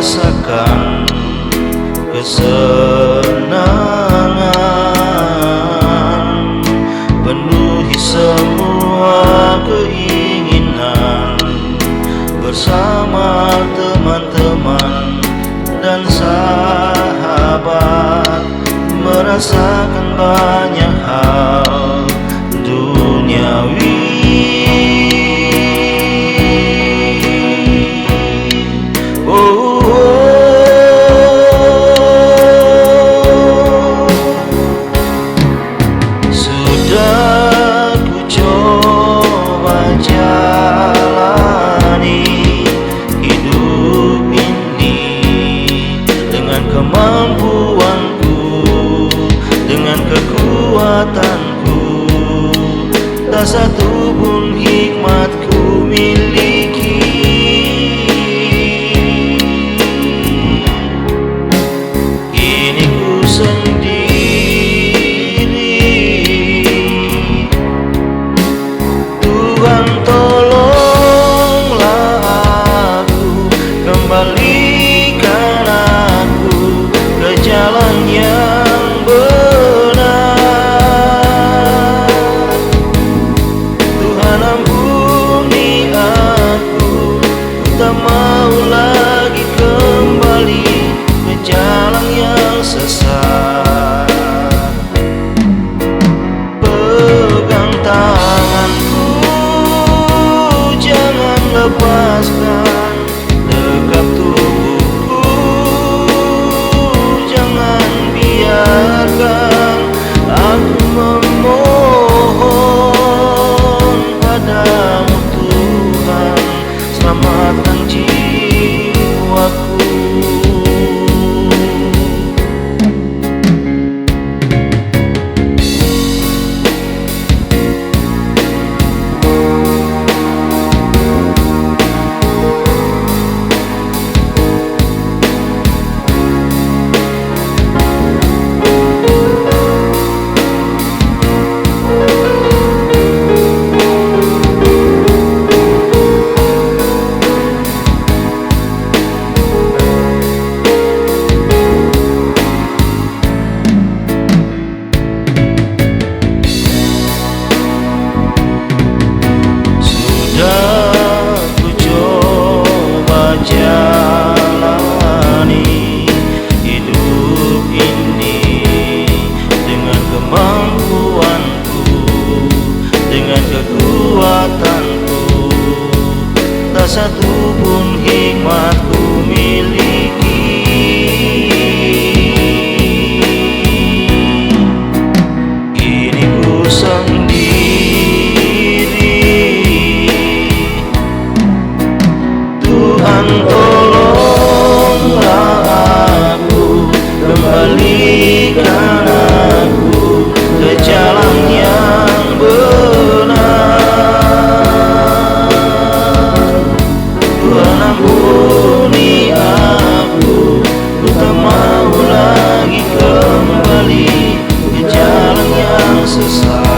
rasakan kesenangan, penuhi semua keinginan bersama teman-teman dan sahabat, merasakan banyak hal duniawi. Sudah ku coba jalani hidup ini dengan kemampuanku, dengan kekuatanku, tak satu pun hikmat ku miliki. Kini ku sendiri, Tuhan tolonglah aku, kembalikan aku ke jalan yang benar. Tuhan ampuni aku, ku tak mau lagi kembali ke jalan yang sesat. Pegang tanganku, jangan lepaskan, dekap tubuhku, jangan biarkan. Aku memohon padamu Tuhan, selamatkan jiwaku. Sudah ku coba jalani hidup ini dengan kemampuanku, dengan kekuatanku, tak satu pun hikmat ku miliki. Kini ku Tuhan tolonglah aku, kembalikan aku ke jalan yang benar. Tuhan ampuni aku, ku tak mau lagi kembali ke jalan yang sesat.